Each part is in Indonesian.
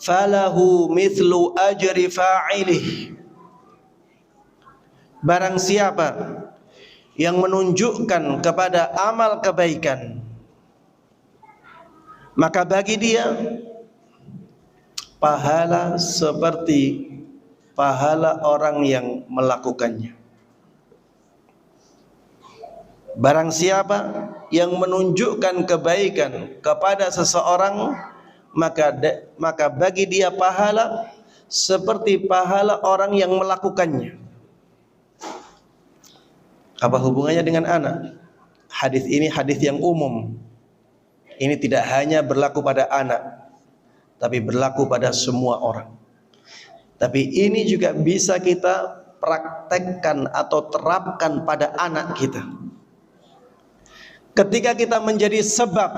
falahu mithlu ajri fa'ilih. Barang siapa yang menunjukkan kepada amal kebaikan, maka bagi dia pahala seperti pahala orang yang melakukannya. Barang siapa yang menunjukkan kebaikan kepada seseorang, maka bagi dia pahala seperti pahala orang yang melakukannya. Apa hubungannya dengan anak? Hadis ini hadis yang umum. Ini tidak hanya berlaku pada anak, tapi berlaku pada semua orang. Tapi ini juga bisa kita praktekkan atau terapkan pada anak kita. Ketika kita menjadi sebab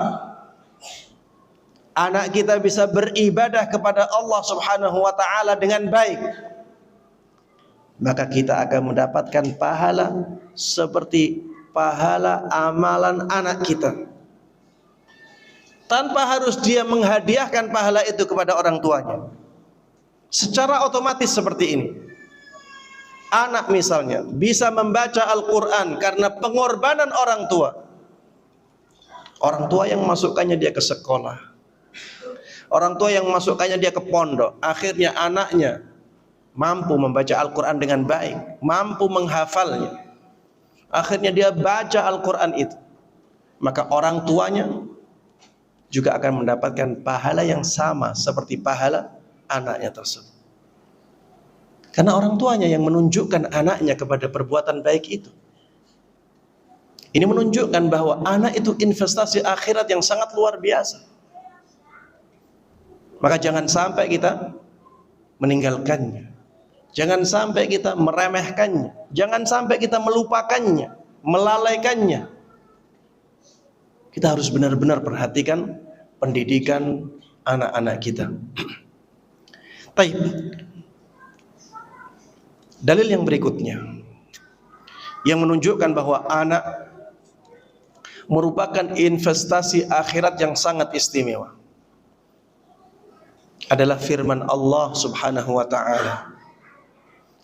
anak kita bisa beribadah kepada Allah Subhanahu wa taala dengan baik, maka kita akan mendapatkan pahala seperti pahala amalan anak kita, tanpa harus dia menghadiahkan pahala itu kepada orang tuanya. Secara otomatis seperti ini. Anak misalnya bisa membaca Al-Quran karena pengorbanan orang tua. Orang tua yang masukkannya dia ke sekolah, orang tua yang masukkannya dia ke pondok. Akhirnya anaknya mampu membaca Al-Quran dengan baik, mampu menghafalnya. Akhirnya dia baca Al-Quran itu, maka orang tuanya juga akan mendapatkan pahala yang sama seperti pahala anaknya tersebut. Karena orang tuanya yang menunjukkan anaknya kepada perbuatan baik itu. Ini menunjukkan bahwa anak itu investasi akhirat yang sangat luar biasa. Maka jangan sampai kita meninggalkannya, jangan sampai kita meremehkannya, jangan sampai kita melupakannya, melalaikannya. Kita harus benar-benar perhatikan pendidikan anak-anak kita. Baik. Dalil yang berikutnya yang menunjukkan bahwa anak merupakan investasi akhirat yang sangat istimewa adalah firman Allah Subhanahu wa taala.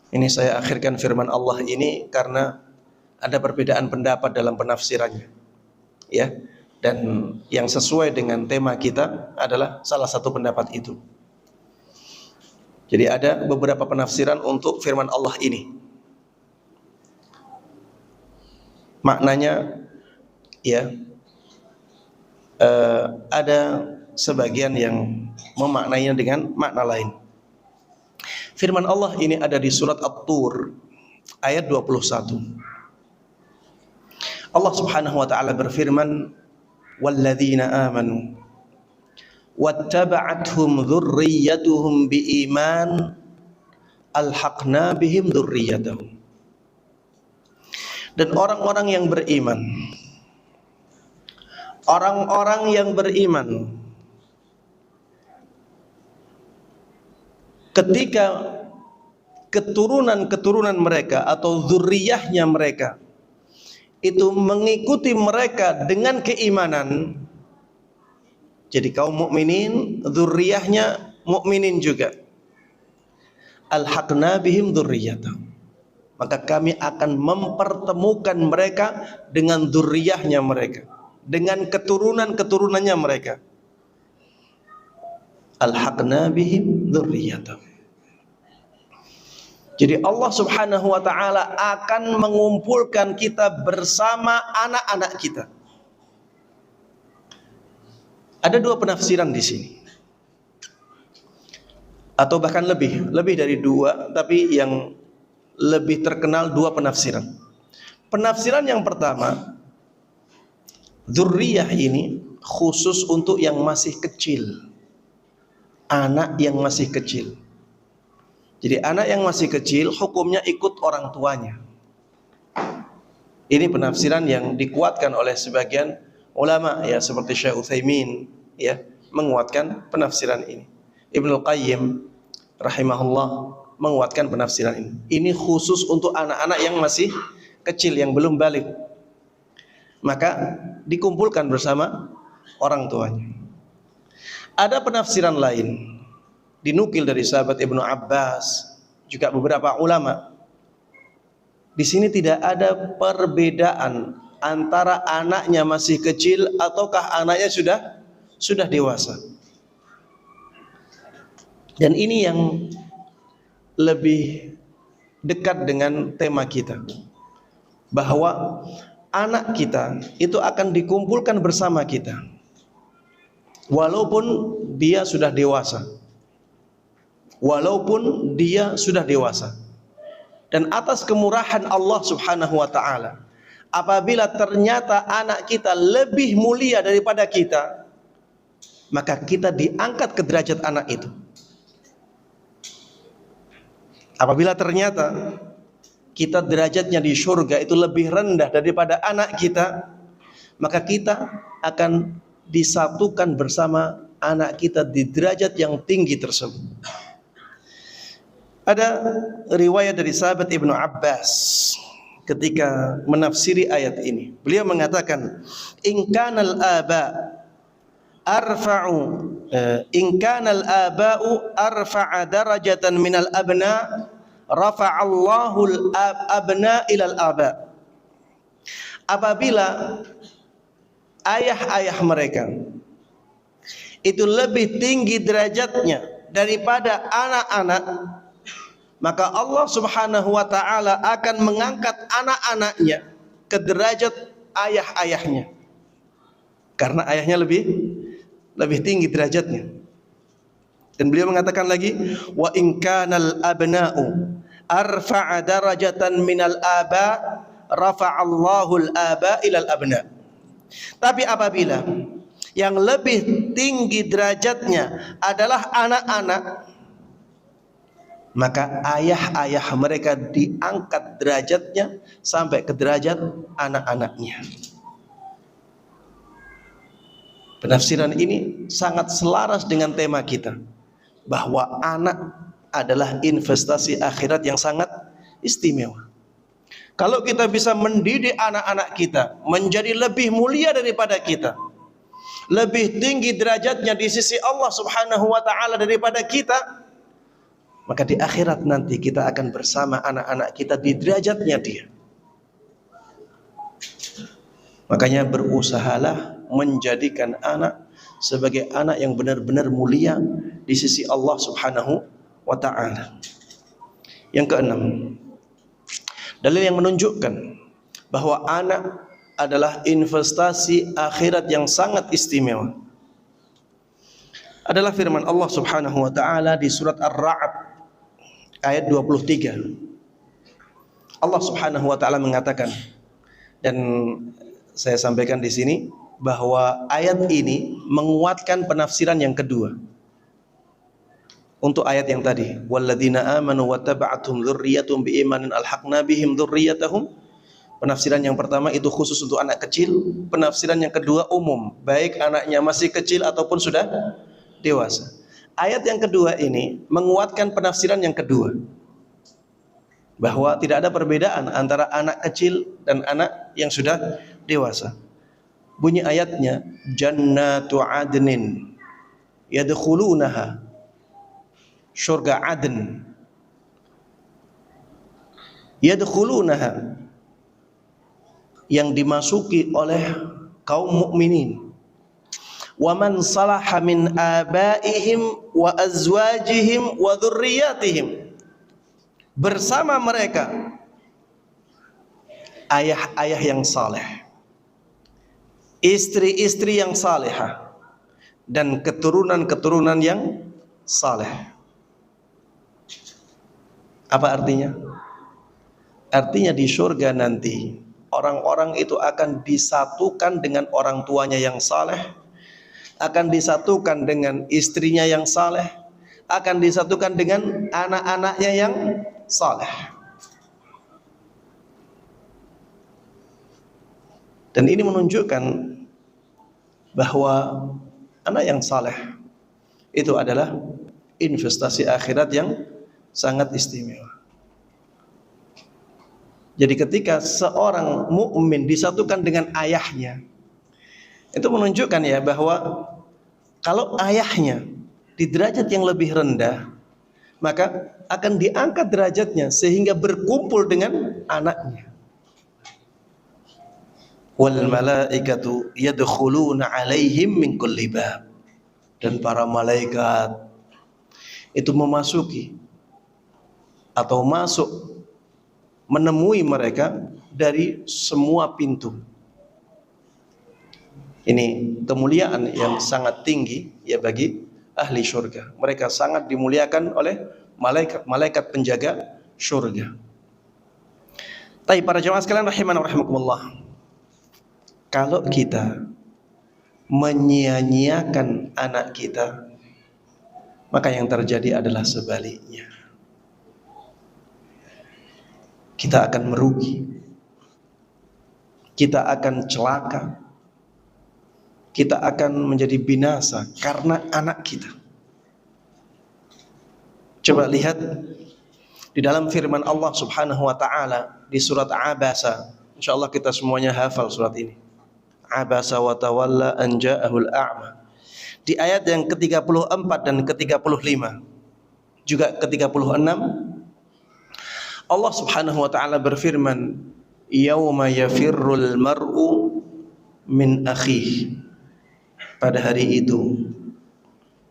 Ini saya akhirkan firman Allah ini karena ada perbedaan pendapat dalam penafsirannya. Ya, dan yang sesuai dengan tema kita adalah salah satu pendapat itu. Jadi ada beberapa penafsiran untuk firman Allah ini. Maknanya ya, ada sebagian yang memaknainya dengan makna lain. Firman Allah ini ada di surat At-Tur ayat 21. Allah Subhanahu wa taala berfirman, "Walladzina amanu wattaba'athum dzurriyyatuhum biiman alhaqna bihim dzurriyyatahum." Dan orang-orang yang beriman, orang-orang yang beriman ketika keturunan-keturunan mereka atau dzurriyyahnya mereka itu mengikuti mereka dengan keimanan, jadi kaum mukminin dzurriyyahnya mukminin juga, alhaqna bihim dzurriyyatahum, maka kami akan mempertemukan mereka dengan dzurriyyahnya mereka, dengan keturunan-keturunannya mereka. Alhaqna bihim dzurriyyatahum. Jadi Allah Subhanahu wa taala akan mengumpulkan kita bersama anak-anak kita. Ada dua penafsiran di sini. Atau bahkan lebih dari dua, tapi yang lebih terkenal dua penafsiran. Penafsiran yang pertama, dzurriyyah ini khusus untuk yang masih kecil. Anak yang masih kecil. Jadi anak yang masih kecil hukumnya ikut orang tuanya. Ini penafsiran yang dikuatkan oleh sebagian ulama ya, seperti Syekh Utsaimin ya, menguatkan penafsiran ini. Ibnu Qayyim rahimahullah menguatkan penafsiran ini. Ini khusus untuk anak-anak yang masih kecil, yang belum baligh. Maka dikumpulkan bersama orang tuanya. Ada penafsiran lain dinukil dari sahabat Ibnu Abbas, juga beberapa ulama. Di sini tidak ada perbedaan antara anaknya masih kecil ataukah anaknya sudah dewasa. Dan ini yang lebih dekat dengan tema kita, bahwa anak kita itu akan dikumpulkan bersama kita walaupun dia sudah dewasa. Walaupun dia sudah dewasa. Dan atas kemurahan Allah Subhanahu wa taala, apabila ternyata anak kita lebih mulia daripada kita, maka kita diangkat ke derajat anak itu. Apabila ternyata kita derajatnya di surga itu lebih rendah daripada anak kita, maka kita akan disatukan bersama anak kita di derajat yang tinggi tersebut. Ada riwayat dari sahabat Ibnu Abbas ketika menafsiri ayat ini. Beliau mengatakan, in kanal aba'u arfa'a darajatan minal abna, rafa'allahu al-abna ilal aba. Apabila ayah-ayah mereka itu lebih tinggi derajatnya daripada anak-anak, maka Allah Subhanahu wa taala akan mengangkat anak-anaknya ke derajat ayah-ayahnya. Karena ayahnya lebih tinggi derajatnya. Dan beliau mengatakan lagi, wa in kanal abna'u arfa'a darajatan minal aba, rafa'allahu al-aba ilal abna. Tapi apabila yang lebih tinggi derajatnya adalah anak-anak, maka ayah-ayah mereka diangkat derajatnya sampai ke derajat anak-anaknya. Penafsiran ini sangat selaras dengan tema kita, bahwa anak adalah investasi akhirat yang sangat istimewa. Kalau kita bisa mendidik anak-anak kita menjadi lebih mulia daripada kita, lebih tinggi derajatnya di sisi Allah Subhanahu wa taala daripada kita, maka di akhirat nanti kita akan bersama anak-anak kita di derajatnya dia. Makanya berusahalah menjadikan anak sebagai anak yang benar-benar mulia di sisi Allah Subhanahu wa ta'ala. Yang keenam, dalil yang menunjukkan bahwa anak adalah investasi akhirat yang sangat istimewa adalah firman Allah Subhanahu wa ta'ala di surat Ar-Ra'd ayat 23. Allah Subhanahu wa ta'ala mengatakan, dan saya sampaikan di sini bahwa ayat ini menguatkan penafsiran yang kedua untuk ayat yang tadi, walladzina amanu wattaba'athum dzurriyyatuhum biimanin alhaqna bihim dzurriyyatahum. Penafsiran yang pertama itu khusus untuk anak kecil, penafsiran yang kedua umum, baik anaknya masih kecil ataupun sudah dewasa. Ayat yang kedua ini menguatkan penafsiran yang kedua, bahwa tidak ada perbedaan antara anak kecil dan anak yang sudah dewasa. Bunyi ayatnya, jannatu adnin yadkhulunaha, surga Adn, yadkhulunaha, yang dimasuki oleh kaum mukminin. Wa man salaha min abaihim wa azwajihim wa dzurriyyatihim, bersama mereka ayah-ayah yang saleh, istri-istri yang salehah, dan keturunan-keturunan yang saleh. Apa artinya? Artinya di surga nanti orang-orang itu akan disatukan dengan orang tuanya yang saleh, akan disatukan dengan istrinya yang saleh, akan disatukan dengan anak-anaknya yang saleh. Dan ini menunjukkan bahwa anak yang saleh itu adalah investasi akhirat yang sangat istimewa. Jadi ketika seorang mukmin disatukan dengan ayahnya, itu menunjukkan ya bahwa kalau ayahnya di derajat yang lebih rendah, maka akan diangkat derajatnya sehingga berkumpul dengan anaknya. Wal malaikatu yadkhuluna alaihim min kulli bab. Dan para malaikat itu memasuki atau masuk menemui mereka dari semua pintu. Ini kemuliaan yang sangat tinggi ya bagi ahli syurga. Mereka sangat dimuliakan oleh malaikat penjaga syurga. Tapi para jemaah sekalian rahimana rahimakumullah, kalau kita menyia-nyiakan anak kita, maka yang terjadi adalah sebaliknya. Kita akan merugi, kita akan celaka, kita akan menjadi binasa karena anak kita. Coba lihat di dalam firman Allah Subhanahu wa taala di surat Abasa. Insyaallah kita semuanya hafal surat ini. Abasa wa tawalla an ja'ahul a'ma. Di ayat yang ke-34 dan ke-35, juga ke-36, Allah Subhanahu wa taala berfirman, "Yauma yafirrul mar'u min akhihi." Pada hari itu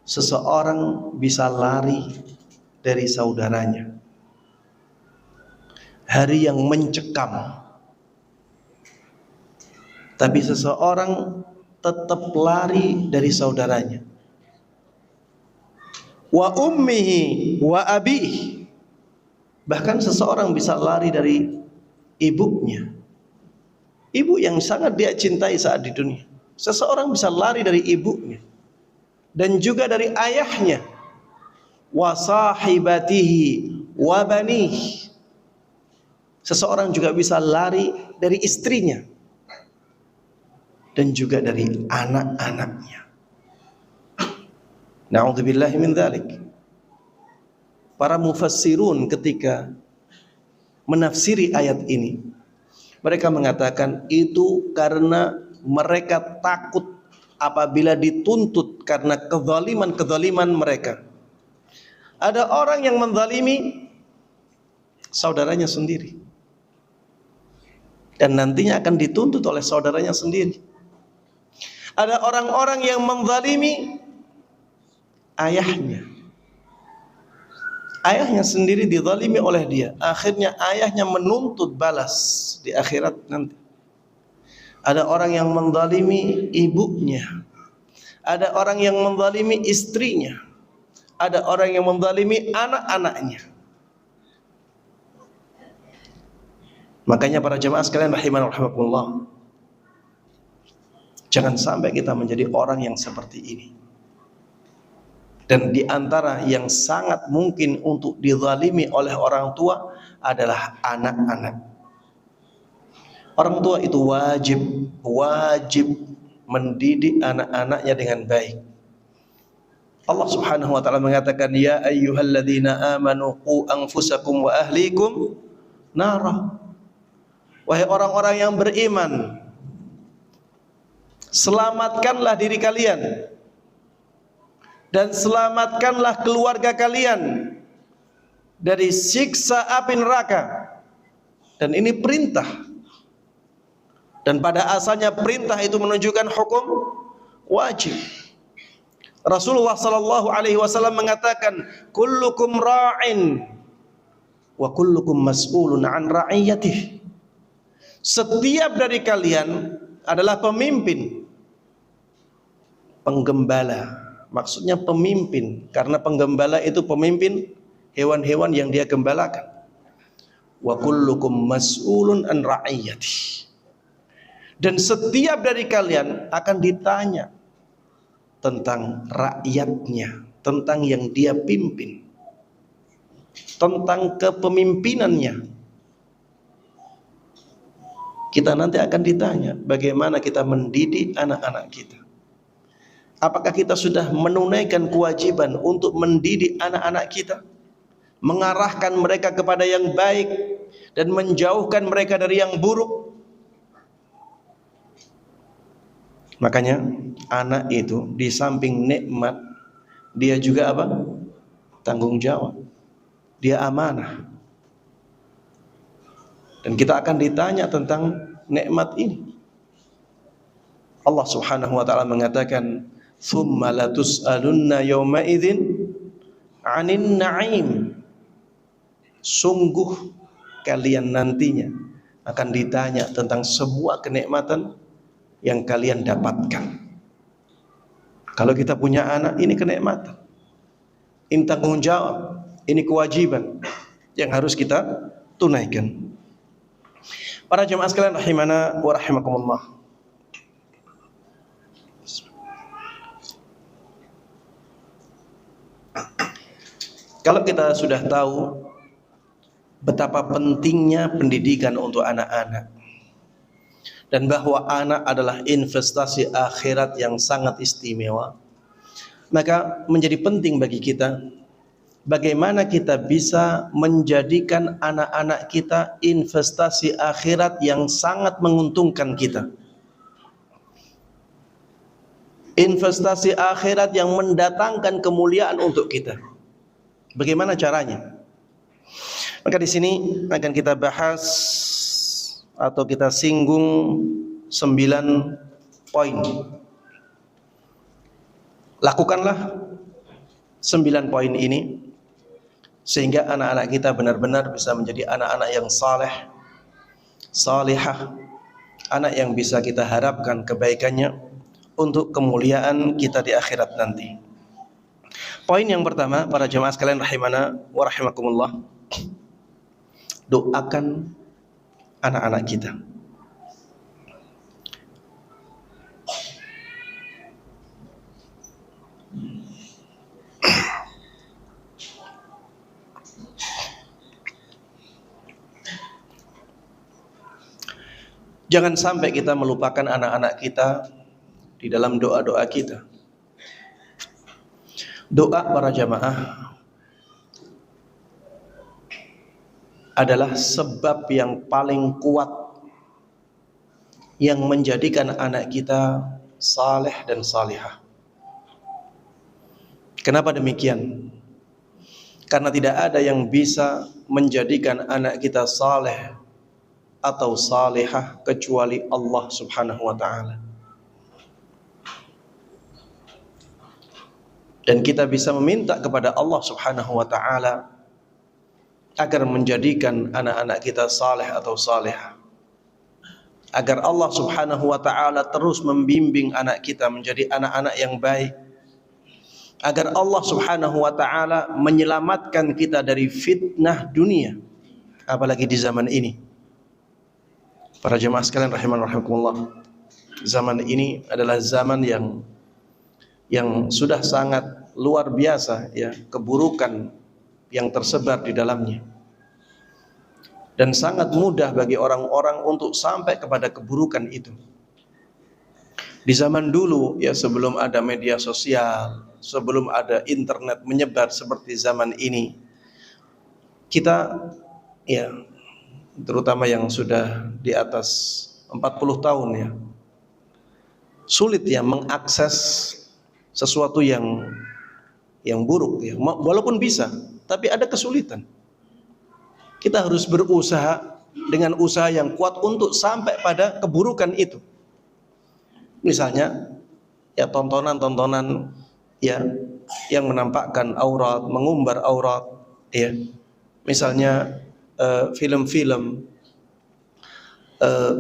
seseorang bisa lari dari saudaranya. Hari yang mencekam. Tapi seseorang tetap lari dari saudaranya. Wa ummihi wa abihi. Bahkan seseorang bisa lari dari ibunya. Ibu yang sangat dia cintai saat di dunia. Seseorang bisa lari dari ibunya dan juga dari ayahnya. Wa sahibatihi wa banihi. Seseorang juga bisa lari dari istrinya dan juga dari anak-anaknya. Na'udzubillahi min dzalik. Para mufassirun ketika menafsiri ayat ini, mereka mengatakan itu karena mereka takut apabila dituntut karena kezaliman mereka. Ada orang yang menzalimi saudaranya sendiri, dan nantinya akan dituntut oleh saudaranya sendiri. Ada orang-orang yang menzalimi ayahnya. Ayahnya sendiri dizalimi oleh dia. Akhirnya ayahnya menuntut balas di akhirat nanti. Ada orang yang menzalimi ibunya. Ada orang yang menzalimi istrinya. Ada orang yang menzalimi anak-anaknya. Makanya para jemaah sekalian rahimani rahimakumullah, jangan sampai kita menjadi orang yang seperti ini. Dan di antara yang sangat mungkin untuk dizalimi oleh orang tua adalah anak-anak. Orang tua itu wajib mendidik anak-anaknya dengan baik. Allah Subhanahu wa taala mengatakan, ya ayyuhalladzina amanu qu anfusakum wa ahlikum nara. Wahai orang-orang yang beriman, selamatkanlah diri kalian dan selamatkanlah keluarga kalian dari siksa api neraka. Dan ini perintah. Dan pada asalnya perintah itu menunjukkan hukum wajib. Rasulullah sallallahu alaihi wasallam mengatakan, kullukum ra'in wa kullukum mas'ulun an ra'iyatihi. Setiap dari kalian adalah pemimpin, penggembala. Maksudnya pemimpin, karena penggembala itu pemimpin hewan-hewan yang dia gembalakan. Wa kullukum mas'ulun an ra'iyatihi. Dan setiap dari kalian akan ditanya tentang rakyatnya, tentang yang dia pimpin, tentang kepemimpinannya. Kita nanti akan ditanya bagaimana kita mendidik anak-anak kita. Apakah kita sudah menunaikan kewajiban untuk mendidik anak-anak kita, mengarahkan mereka kepada yang baik dan menjauhkan mereka dari yang buruk? Makanya anak itu di samping nikmat Dia juga apa? Tanggung jawab. Dia amanah. Dan kita akan ditanya tentang nikmat ini. Allah Subhanahu wa taala mengatakan, "Tsumma latus'alunna yawma idzin 'anin na'im." Sungguh kalian nantinya akan ditanya tentang sebuah kenikmatan yang kalian dapatkan. Kalau kita punya anak, ini kenikmatan, ini tanggung jawab, ini kewajiban yang harus kita tunaikan. Para jemaah sekalian rahimana wa rahimakumullah. Kalau kita sudah tahu betapa pentingnya pendidikan untuk anak-anak, dan bahwa anak adalah investasi akhirat yang sangat istimewa, maka menjadi penting bagi kita bagaimana kita bisa menjadikan anak-anak kita investasi akhirat yang sangat menguntungkan kita. Investasi akhirat yang mendatangkan kemuliaan untuk kita. Bagaimana caranya? Maka di sini akan kita bahas atau kita singgung 9 poin. Lakukanlah 9 poin ini sehingga anak-anak kita benar-benar bisa menjadi anak-anak yang saleh, salihah, anak yang bisa kita harapkan kebaikannya untuk kemuliaan kita di akhirat nanti. Poin yang pertama, para jemaah sekalian rahimana wa rahimakumullah, doakan anak-anak kita. Jangan sampai kita melupakan anak-anak kita di dalam doa-doa kita. Doa para jamaah adalah sebab yang paling kuat yang menjadikan anak kita saleh dan salihah. Kenapa demikian? Karena tidak ada yang bisa menjadikan anak kita saleh atau salihah kecuali Allah Subhanahu wa taala. Dan kita bisa meminta kepada Allah Subhanahu wa taala agar menjadikan anak-anak kita saleh atau salihah. Agar Allah Subhanahu wa taala terus membimbing anak kita menjadi anak-anak yang baik. Agar Allah Subhanahu wa taala menyelamatkan kita dari fitnah dunia, apalagi di zaman ini. Para jemaah sekalian rahimanallah, zaman ini adalah zaman yang sudah sangat luar biasa ya, keburukan yang tersebar di dalamnya. Dan sangat mudah bagi orang-orang untuk sampai kepada keburukan itu. Di zaman dulu ya, sebelum ada media sosial, sebelum ada internet menyebar seperti zaman ini, kita ya, terutama yang sudah di atas 40 tahun ya, sulit ya mengakses sesuatu yang buruk ya. Walaupun bisa, tapi ada kesulitan. Kita harus berusaha dengan usaha yang kuat untuk sampai pada keburukan itu. Misalnya ya, tontonan-tontonan ya yang menampakkan aurat, mengumbar aurat ya. Misalnya film-film,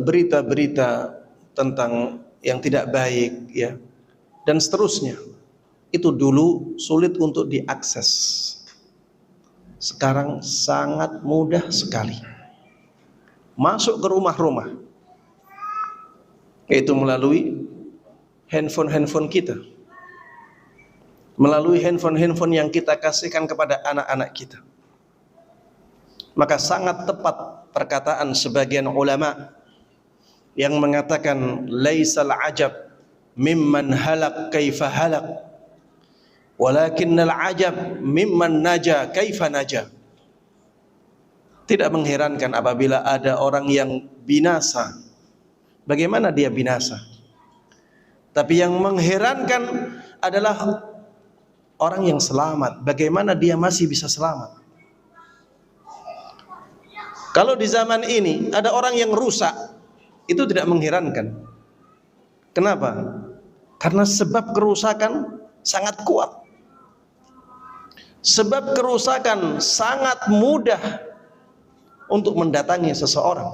berita-berita tentang yang tidak baik ya, dan seterusnya. Itu dulu sulit untuk diakses. Sekarang sangat mudah sekali masuk ke rumah-rumah, yaitu melalui handphone kita, melalui handphone yang kita kasihkan kepada anak-anak kita. Maka sangat tepat perkataan sebagian ulama yang mengatakan, laisal ajab mimman halak kaifa halak, walakinnal ajab mimman naja kaifa naja. Tidak mengherankan apabila ada orang yang binasa, bagaimana dia binasa. Tapi yang mengherankan adalah orang yang selamat, bagaimana dia masih bisa selamat? Kalau di zaman ini ada orang yang rusak, itu tidak mengherankan. Kenapa? Karena sebab kerusakan sangat kuat. Sebab kerusakan sangat mudah untuk mendatangi seseorang.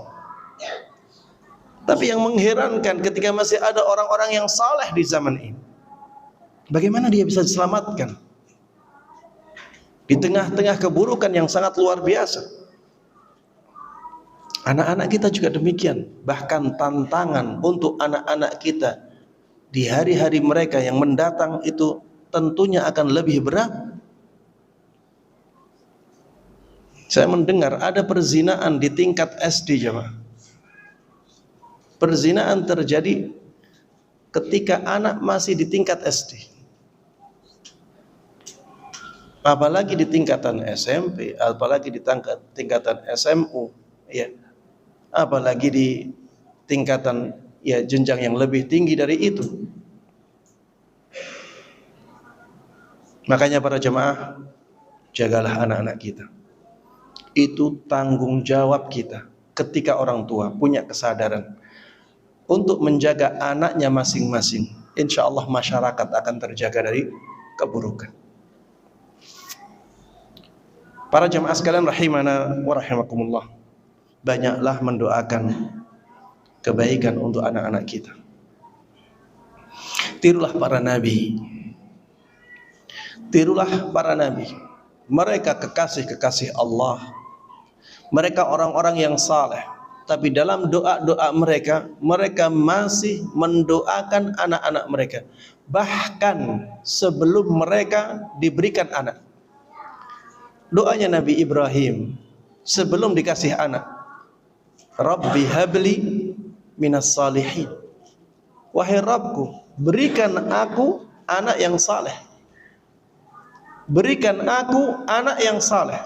Tapi yang mengherankan ketika masih ada orang-orang yang saleh di zaman ini, bagaimana dia bisa diselamatkan? Di tengah-tengah keburukan yang sangat luar biasa. Anak-anak kita juga demikian. Bahkan tantangan untuk anak-anak kita di hari-hari mereka yang mendatang itu tentunya akan lebih berat. Saya mendengar ada perzinaan di tingkat SD, jemaah. Perzinaan terjadi ketika anak masih di tingkat SD. Apalagi di tingkatan SMP, apalagi di tingkatan SMU, ya. Apalagi di tingkatan ya jenjang yang lebih tinggi dari itu. Makanya para jemaah, jagalah anak-anak kita. Itu tanggung jawab kita ketika orang tua punya kesadaran untuk menjaga anaknya masing-masing. Insya Allah masyarakat akan terjaga dari keburukan. Para jemaah sekalian rahimana wa rahimakumullah, banyaklah mendoakan kebaikan untuk anak-anak kita. Tirulah para nabi. Tirulah para nabi. Mereka kekasih-kekasih Allah. Mereka orang-orang yang saleh. Tapi dalam doa-doa mereka, mereka masih mendoakan anak-anak mereka. Bahkan sebelum mereka diberikan anak. Doanya Nabi Ibrahim sebelum dikasih anak. Rabbi habli minas salihin. Wahai Rabbku, berikan aku anak yang saleh. Berikan aku anak yang saleh.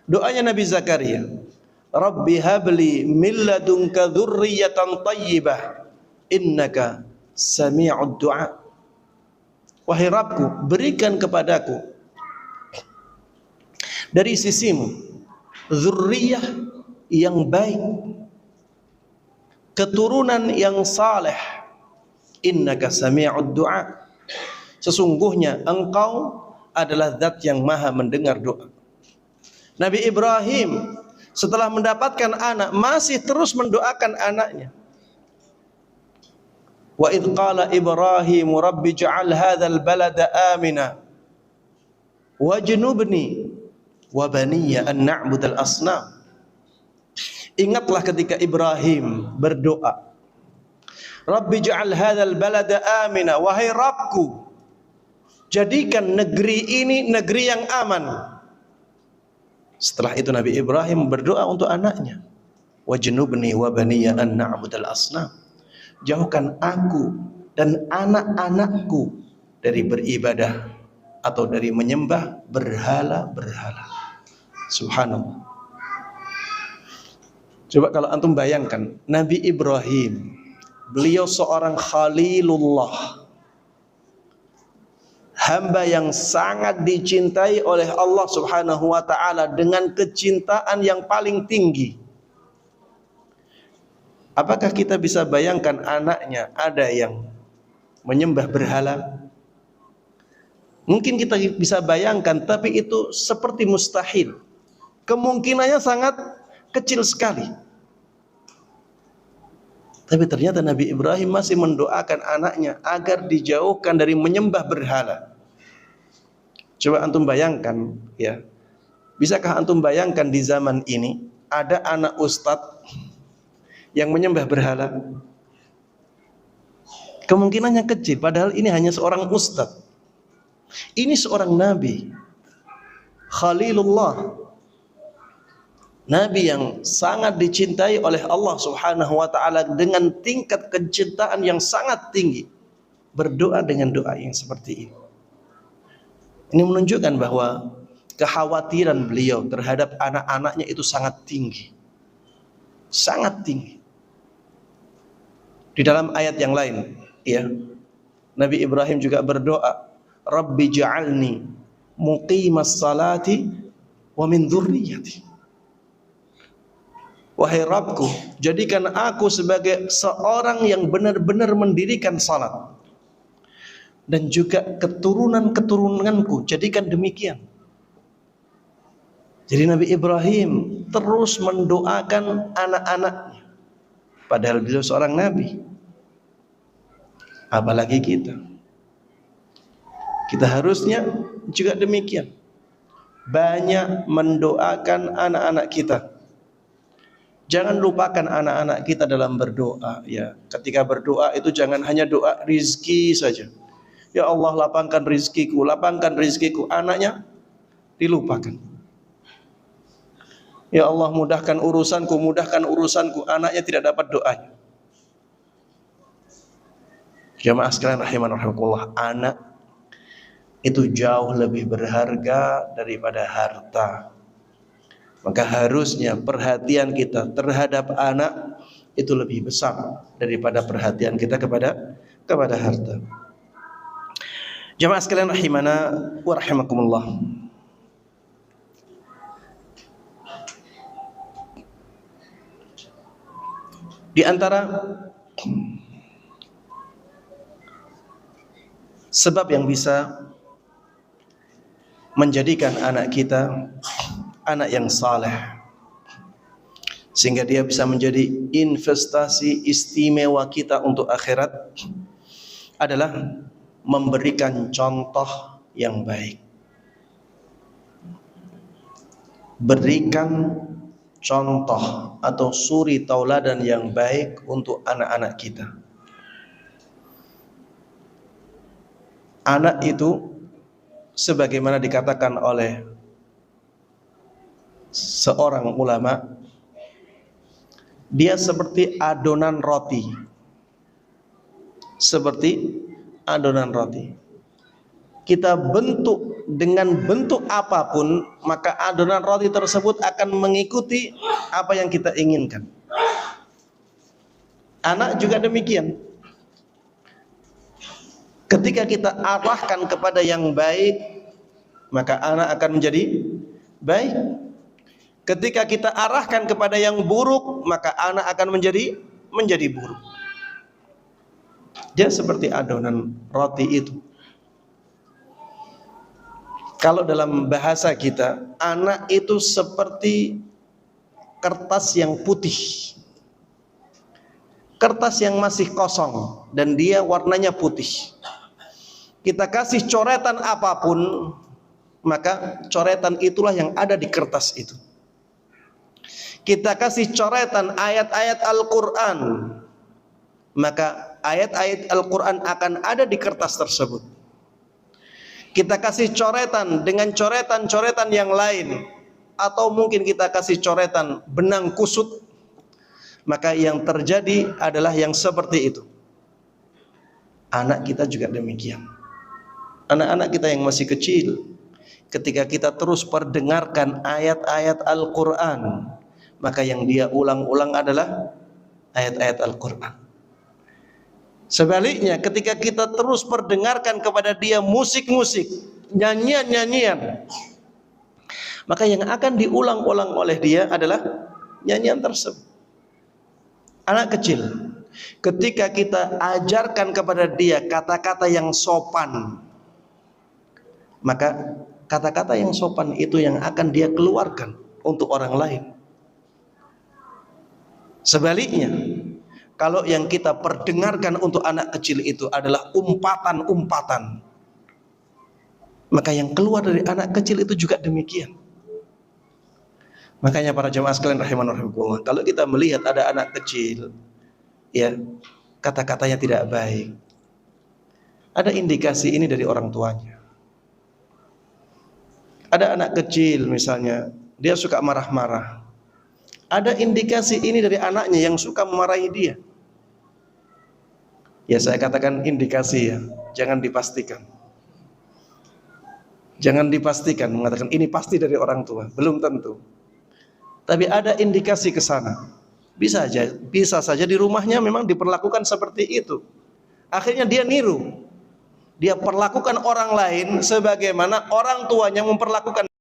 Doanya Nabi Zakaria, Rabbi habli min ladunka dzurriyyatan thayyibah innaka sami'ud du'a. Wahai Rabbku, berikan kepadaku dari sisimu dzurriyyah yang baik, keturunan yang saleh. Innaka sami'ud du'a. Sesungguhnya engkau adalah zat yang maha mendengar doa. Nabi Ibrahim setelah mendapatkan anak masih terus mendoakan anaknya. Wa idh qala Ibrahim rabbi ja'al hadzal balada amina wajnubni wa baniya an na'budal asnam. Ingatlah ketika Ibrahim berdoa, Rabbi ja'al hadzal balada amina, wahai Rabbku, jadikan negeri ini negeri yang aman. Setelah itu Nabi Ibrahim berdoa untuk anaknya, wajnubni wa baniya an na'budal asnam. Jauhkan aku dan anak-anakku dari beribadah atau dari menyembah berhala-berhala. Subhanallah. Coba kalau antum bayangkan, Nabi Ibrahim, beliau seorang Khalilullah, hamba yang sangat dicintai oleh Allah Subhanahu wa ta'ala dengan kecintaan yang paling tinggi. Apakah kita bisa bayangkan anaknya ada yang menyembah berhala? Mungkin kita bisa bayangkan, tapi itu seperti mustahil. Kemungkinannya sangat kecil sekali. Tapi ternyata Nabi Ibrahim masih mendoakan anaknya agar dijauhkan dari menyembah berhala. Coba antum bayangkan, ya. Bisakah antum bayangkan di zaman ini ada anak ustadz yang menyembah berhala? Kemungkinannya kecil, padahal ini hanya seorang ustadz. Ini seorang nabi, Khalilullah, nabi yang sangat dicintai oleh Allah Subhanahu wa ta'ala dengan tingkat kecintaan yang sangat tinggi, berdoa dengan doa yang seperti ini. Ini menunjukkan bahwa kekhawatiran beliau terhadap anak-anaknya itu sangat tinggi. Sangat tinggi. Di dalam ayat yang lain, ya, Nabi Ibrahim juga berdoa, Rabbi ja'alni muqimas salati wa min dzurriyyati. Wahai Rabbku, jadikan aku sebagai seorang yang benar-benar mendirikan salat, dan juga keturunan-keturunanku jadikan demikian. Jadi Nabi Ibrahim terus mendoakan anak-anaknya, padahal beliau seorang nabi. Apalagi kita harusnya juga demikian, banyak mendoakan anak-anak kita. Jangan lupakan anak-anak kita dalam berdoa, ya. Ketika berdoa itu jangan hanya doa rizki saja. Ya Allah, lapangkan rizkiku, lapangkan rizkiku. Anaknya dilupakan. Ya Allah, mudahkan urusanku, mudahkan urusanku. Anaknya tidak dapat doanya. Jamaah sekalian rahiman rahimakumullah, anak itu jauh lebih berharga daripada harta. Maka harusnya perhatian kita terhadap anak itu lebih besar daripada perhatian kita kepada harta. Jamaah sekalian rahimana wa rahimakumullah. Di antara sebab yang bisa menjadikan anak kita anak yang saleh, sehingga dia bisa menjadi investasi istimewa kita untuk akhirat, adalah memberikan contoh yang baik. Berikan contoh atau suri tauladan yang baik untuk anak-anak kita. Anak itu sebagaimana dikatakan oleh seorang ulama, dia seperti adonan roti. Seperti adonan roti. Kita bentuk dengan bentuk apapun, maka adonan roti tersebut akan mengikuti apa yang kita inginkan. Anak juga demikian. Ketika kita arahkan kepada yang baik, maka anak akan menjadi baik. Ketika kita arahkan kepada yang buruk, maka anak akan menjadi buruk. Dia seperti adonan roti itu. Kalau dalam bahasa kita, anak itu seperti kertas yang putih. Kertas yang masih kosong dan dia warnanya putih. Kita kasih coretan apapun, maka coretan itulah yang ada di kertas itu. Kita kasih coretan ayat-ayat Al-Quran, maka ayat-ayat Al-Quran akan ada di kertas tersebut. Kita kasih coretan dengan coretan-coretan yang lain, atau mungkin kita kasih coretan benang kusut, maka yang terjadi adalah yang seperti itu. Anak kita juga demikian. Anak-anak kita yang masih kecil, ketika kita terus perdengarkan ayat-ayat Al-Quran, maka yang dia ulang-ulang adalah ayat-ayat Al-Quran. Sebaliknya, ketika kita terus perdengarkan kepada dia musik-musik, nyanyian-nyanyian, maka yang akan diulang-ulang oleh dia adalah nyanyian tersebut. Anak kecil, ketika kita ajarkan kepada dia kata-kata yang sopan, maka kata-kata yang sopan itu yang akan dia keluarkan untuk orang lain. Sebaliknya, kalau yang kita perdengarkan untuk anak kecil itu adalah umpatan-umpatan, maka yang keluar dari anak kecil itu juga demikian. Makanya para jemaah sekalian rahimanallah, kalau kita melihat ada anak kecil, ya, kata-katanya tidak baik, ada indikasi ini dari orang tuanya. Ada anak kecil misalnya, dia suka marah-marah, ada indikasi ini dari anaknya yang suka memarahi dia. Ya, saya katakan indikasi, ya, jangan dipastikan. Jangan dipastikan mengatakan ini pasti dari orang tua, belum tentu. Tapi ada indikasi ke sana. Bisa saja di rumahnya memang diperlakukan seperti itu. Akhirnya dia niru. dia perlakukan orang lain sebagaimana orang tuanya memperlakukan